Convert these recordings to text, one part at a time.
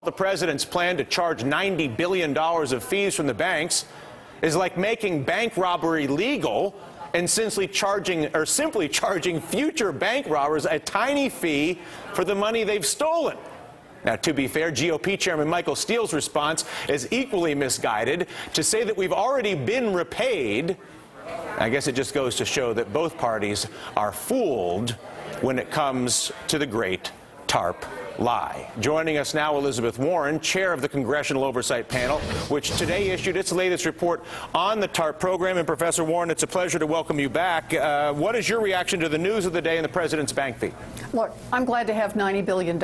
The president's plan to charge $90 billion of fees from the banks is like making bank robbery legal and simply charging future bank robbers a tiny fee for the money they've stolen. Now, to be fair, GOP Chairman Michael Steele's response is equally misguided. To say that we've already been repaid, I guess it just goes to show that both parties are fooled when it comes to the Great TARP Lie. Joining us now, Elizabeth Warren, chair of the Congressional Oversight Panel, which today issued its latest report on the TARP program. And Professor Warren, it's a pleasure to welcome you back. What is your reaction to the news of the day and the president's bank fee? Look, I'm glad to have $90 billion.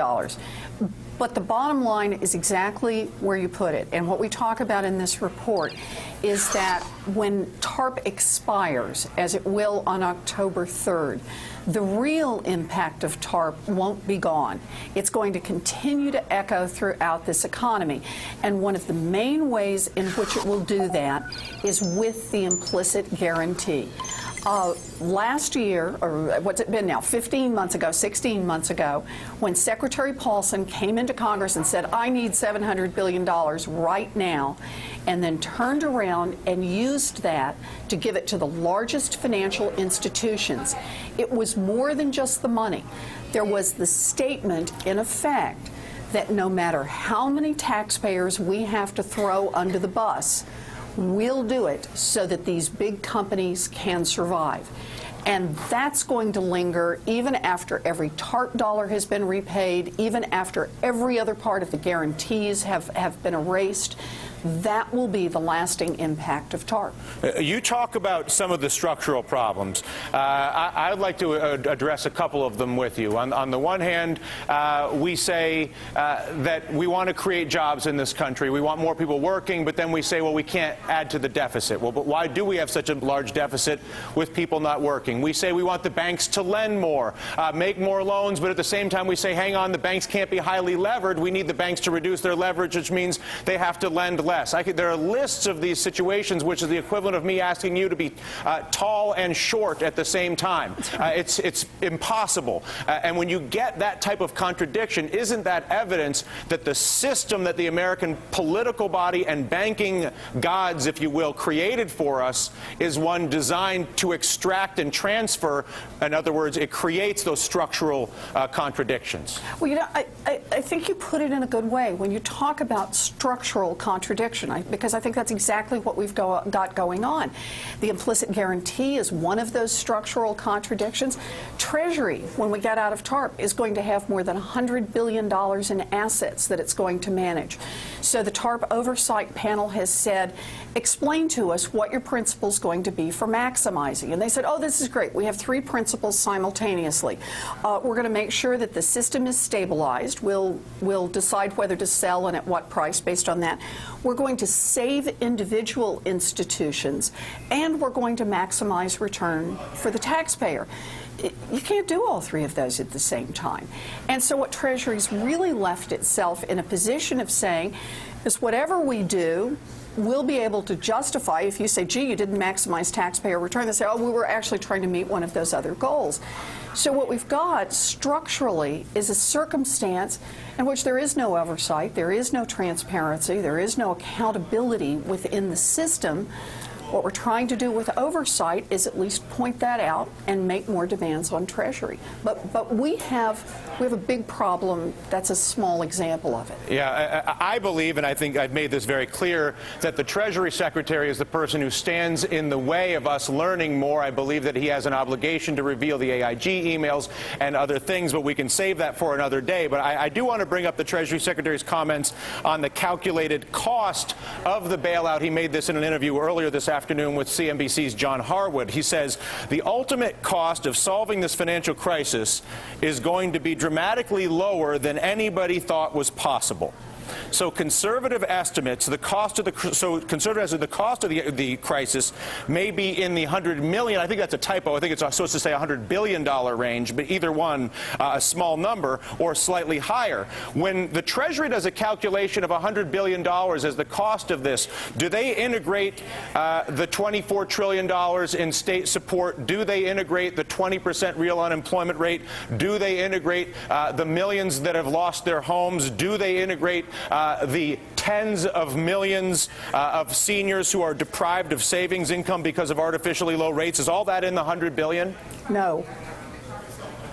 But the bottom line is exactly where you put it. And what we talk about in this report is that when TARP expires, as it will on October 3rd, the real impact of TARP won't be gone. It's going to continue to echo throughout this economy. And one of the main ways in which it will do that is with the implicit guarantee. Last year, or what's it been now, 16 months ago, when Secretary Paulson came into Congress and said, I need $700 billion right now, and then turned around and used that to give it to the largest financial institutions, it was more than just the money. There was the statement, in effect, that no matter how many taxpayers we have to throw under the bus, we'll do it so that these big companies can survive. And that's going to linger even after every TARP dollar has been repaid, even after every other part of the guarantees have been erased. That will be the lasting impact of TARP. You talk about some of the structural problems. I'd like to address a couple of them with you. On the one hand, we say that we want to create jobs in this country. We want more people working, but then we say, well, we can't add to the deficit. Well, but why do we have such a large deficit with people not working? We say we want the banks to lend more, make more loans, but at the same time we say, hang on, the banks can't be highly levered. We need the banks to reduce their leverage, which means they have to lend less. There are lists of these situations, which is the equivalent of me asking you to be tall and short at the same time. It's impossible. And when you get that type of contradiction, isn't that evidence that the system that the American political body and banking gods, if you will, created for us is one designed to extract and transfer? In other words, it creates those structural contradictions. Well, you know, I think you put it in a good way when you talk about structural contradiction. Because I think that's exactly what we've got going on. The implicit guarantee is one of those structural contradictions. Treasury, when we get out of TARP, is going to have more than $100 billion in assets that it's going to manage. So the TARP Oversight Panel has said, explain to us what your principle is going to be for maximizing. And they said, oh, this is great. We have three principles simultaneously. We're going to make sure that the system is stabilized. We'll decide whether to sell and at what price based on that. We're going to save individual institutions, and we're going to maximize return for the taxpayer. You can't do all three of those at the same time. And so what Treasury's really left itself in a position of saying is whatever we do, we'll be able to justify. If you say, gee, you didn't maximize taxpayer return, they say, oh, we were actually trying to meet one of those other goals. So what we've got structurally is a circumstance in which there is no oversight, there is no transparency, there is no accountability within the system. What we're trying to do with oversight is at least point that out and make more demands on Treasury. But we have a big problem. That's a small example of it. Yeah, I believe, and I think I've made this very clear, that the Treasury Secretary is the person who stands in the way of us learning more. I believe that he has an obligation to reveal the AIG emails and other things, but we can save that for another day. But I do want to bring up the Treasury Secretary's comments on the calculated cost of the bailout. He made this in an interview earlier this afternoon with CNBC's John Harwood. He says the ultimate cost of solving this financial crisis is going to be dramatically lower than anybody thought was possible. So conservative estimates, the cost of the crisis may be in the $100 million. I think that's a typo. I think it's supposed to say $100 billion range, but either one, a small number or slightly higher. When the Treasury does a calculation of $100 billion as the cost of this, do they integrate the $24 trillion in state support? Do they integrate the 20% real unemployment rate? Do they integrate the millions that have lost their homes? Do they integrate the tens of millions of seniors who are deprived of savings income because of artificially low rates? Is all that in the $100 billion? No.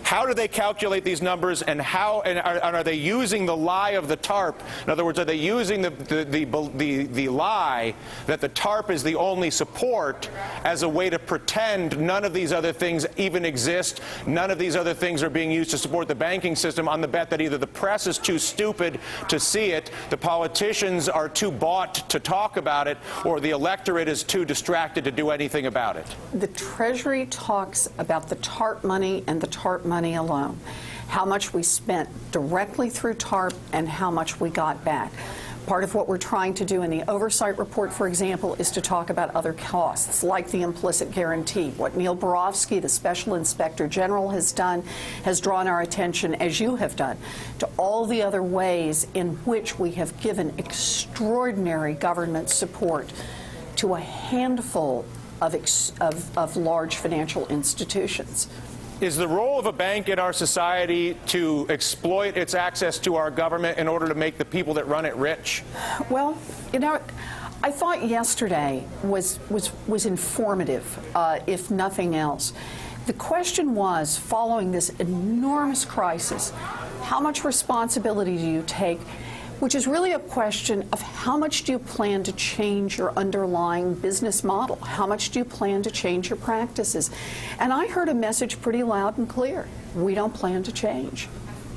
How do they calculate these numbers, and are they using the lie of the TARP? In other words, are they using the lie that the TARP is the only support as a way to pretend none of these other things even exist, none of these other things are being used to support the banking system, on the bet that either the press is too stupid to see it, the politicians are too bought to talk about it, or the electorate is too distracted to do anything about it? The Treasury talks about the TARP money and the TARP money alone, how much we spent directly through TARP and how much we got back. Part of what we're trying to do in the oversight report, for example, is to talk about other costs, like the implicit guarantee. What Neil Borofsky, the Special Inspector General, has done has drawn our attention, as you have done, to all the other ways in which we have given extraordinary government support to a handful of large financial institutions. Is the role of a bank in our society to exploit its access to our government in order to make the people that run it rich? Well, you know, I thought yesterday was informative, if nothing else. The question was, following this enormous crisis, how much responsibility do you take? Which is really a question of how much do you plan to change your underlying business model? How much do you plan to change your practices? And I heard a message pretty loud and clear. We don't plan to change.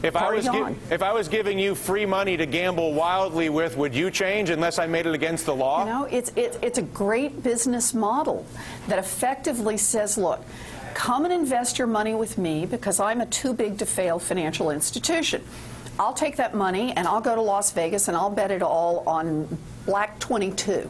If I was giving you free money to gamble wildly with, would you change unless I made it against the law? You know, it's a great business model that effectively says, look, come and invest your money with me because I'm a too-big-to-fail financial institution. I'll take that money and I'll go to Las Vegas and I'll bet it all on Black 22.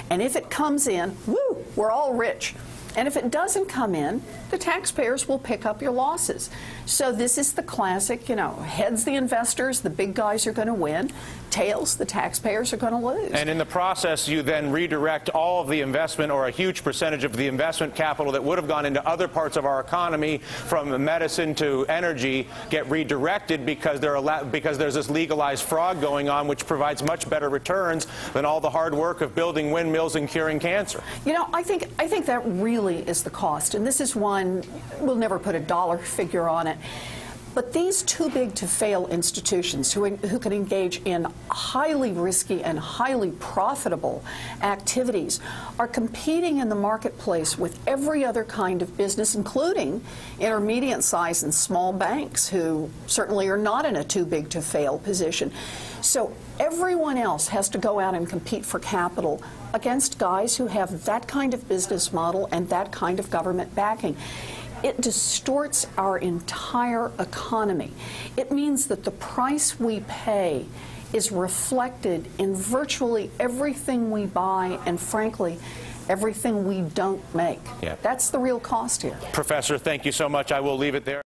And if it comes in, woo, we're all rich. And if it doesn't come in, the taxpayers will pick up your losses. So this is the classic, you know, heads the investors, the big guys are going to win. Tails, the taxpayers are going to lose. And in the process, you then redirect all of the investment, or a huge percentage of the investment capital that would have gone into other parts of our economy, from medicine to energy, get redirected because there's this legalized fraud going on, which provides much better returns than all the hard work of building windmills and curing cancer. You know, I think that really is the cost, and this is one we'll never put a dollar figure on it. But these too-big-to-fail institutions who can engage in highly risky and highly profitable activities are competing in the marketplace with every other kind of business, including intermediate-sized and small banks who certainly are not in a too-big-to-fail position. So everyone else has to go out and compete for capital against guys who have that kind of business model and that kind of government backing. It distorts our entire economy. It means that the price we pay is reflected in virtually everything we buy and, frankly, everything we don't make. Yeah. That's the real cost here. Professor, thank you so much. I will leave it there.